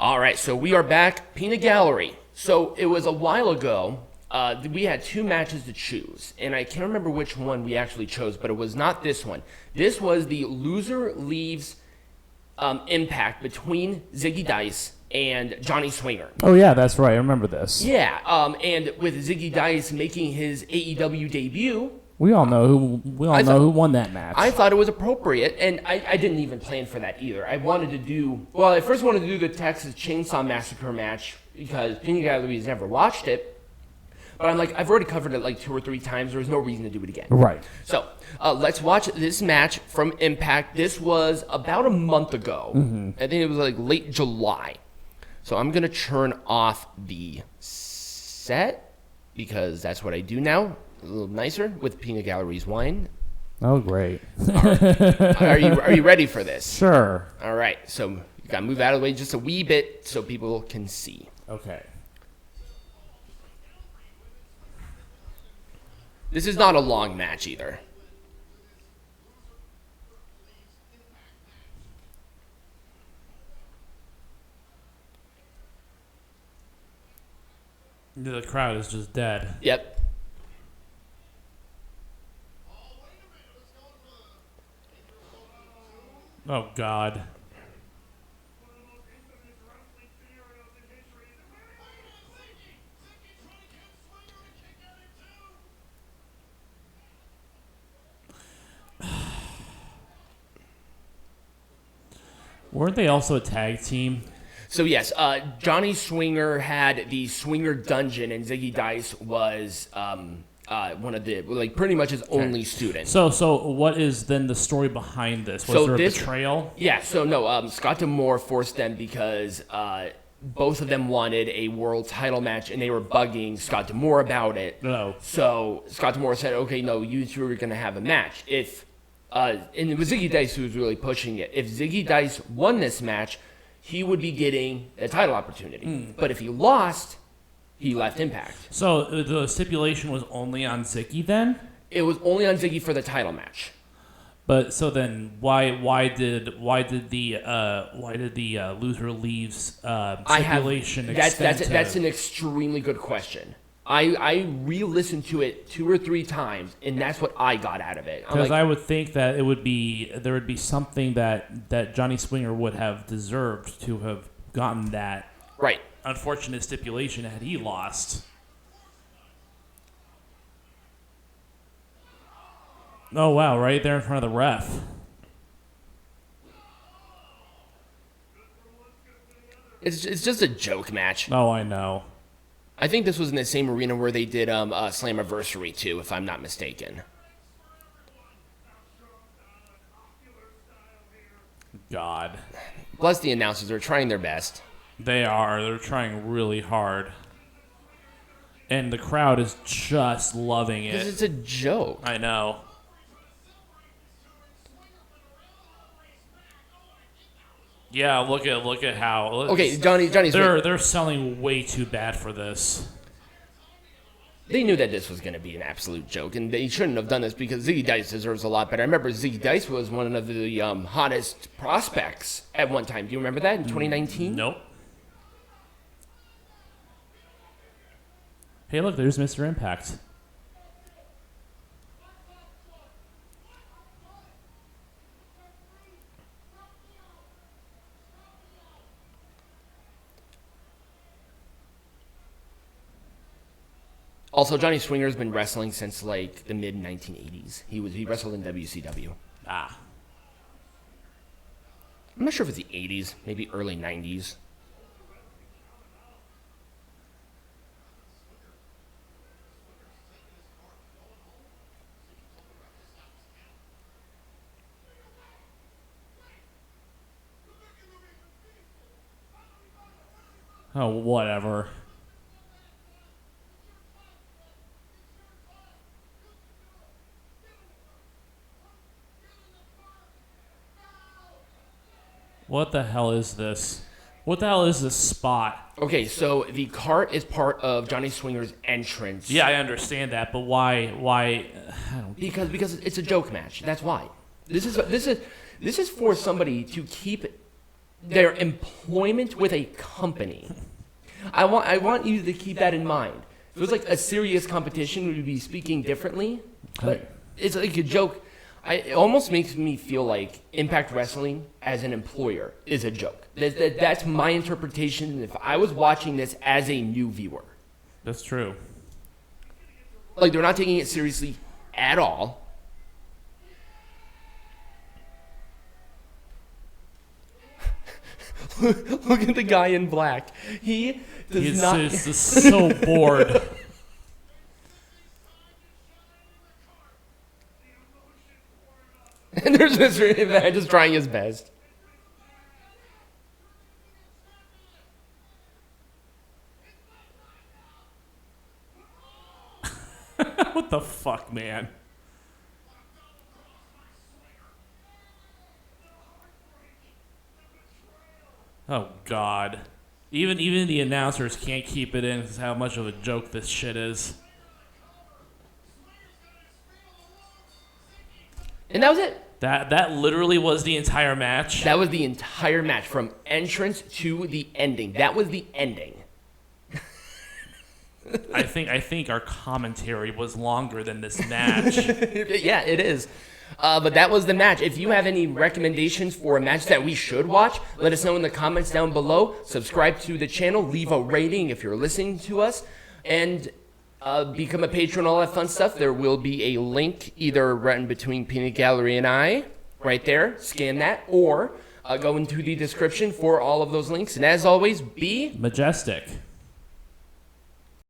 All right, so we are back. Peanut Gallery. So it was a while ago. We had two matches to choose, and I can't remember which one we actually chose, but it was not this one. This was the loser leaves impact between Zicky Dice and Johnny Swinger. Oh, yeah, that's right. I remember this. Yeah, and with Zicky Dice making his AEW debut, we all know who won that match. I thought it was appropriate, and I didn't even plan for that either. I first wanted to do the Texas Chainsaw Massacre match because Peanut Gallery has never watched it. But I'm like, I've already covered it like 2 or 3 times. There's no reason to do it again. Right. So let's watch this match from Impact. This was about a month ago. Mm-hmm. I think it was like late July. So I'm going to turn off the set because that's what I do now. A little nicer with Peanut Gallery's wine. Oh, great. Right. Are you ready for this? Sure. All right. So you got to move out of the way just a wee bit so people can see. Okay. This is not a long match either. The crowd is just dead. Yep. Oh, God. Weren't they also a tag team? So yes, Johnny Swinger had the Swinger Dungeon, and Zicky Dice was one of the pretty much his only student. So what is then the story behind this? Was there a betrayal? Yeah. So no, Scott D'Amore forced them because both of them wanted a world title match, and they were bugging Scott D'Amore about it. No. So Scott D'Amore said, "Okay, no, you two are going to have a match." And it was Zicky Dice who was really pushing it. If Zicky Dice won this match, he would be getting a title opportunity. But if he lost, he left Impact. So the stipulation was only on Zicky then? It was only on Zicky for the title match. But so then why did the loser leaves stipulation extend to... That's an extremely good question. I re-listened to it 2 or 3 times, and that's what I got out of it. Because I would think that there would be something that Johnny Swinger would have deserved to have gotten that right unfortunate stipulation had he lost. Oh wow! Right there in front of the ref. It's just a joke match. Oh, I know. I think this was in the same arena where they did Slammiversary too, if I'm not mistaken. God. Plus the announcers are trying their best. They are. They're trying really hard. And the crowd is just loving it. Because it's a joke. I know. Yeah, look at how. Okay, Johnny's. They're selling way too bad for this. They knew that this was going to be an absolute joke, and they shouldn't have done this because Zicky Dice deserves a lot better. I remember Zicky Dice was one of the hottest prospects at one time. Do you remember that in 2019? Nope. Hey, look, there's Mr. Impact. Also, Johnny Swinger has been wrestling since like the mid 1980s. He wrestled in WCW. Ah. I'm not sure if it's the 80s, maybe early 90s. Oh, whatever. What the hell is this? What the hell is this spot? Okay, so the cart is part of Johnny Swinger's entrance. Yeah, I understand that, but why? Because it's a joke match. That's why. This is for somebody to keep their employment with a company. I want you to keep that in mind. If it was like a serious competition, we'd be speaking differently. But it's like a joke. It almost makes me feel like Impact Wrestling as an employer is a joke. That's my interpretation if I was watching this as a new viewer. That's true. Like, they're not taking it seriously at all. Look at the guy in black. He does not. He's so bored. And there's this man just trying his best. What the fuck, man? Oh God. Even the announcers can't keep it in. This is how much of a joke this shit is. And that was it. That literally was the entire match. That was the entire match from entrance to the ending. That was the ending. I think our commentary was longer than this match. Yeah, it is. But that was the match. If you have any recommendations for a match that we should watch, let us know in the comments down below. Subscribe to the channel. Leave a rating if you're listening to us. And become a patron, all that fun stuff. There will be a link either right in between Peanut Gallery and I, right there. Scan that. Or go into the description for all of those links. And as always, be Majestic.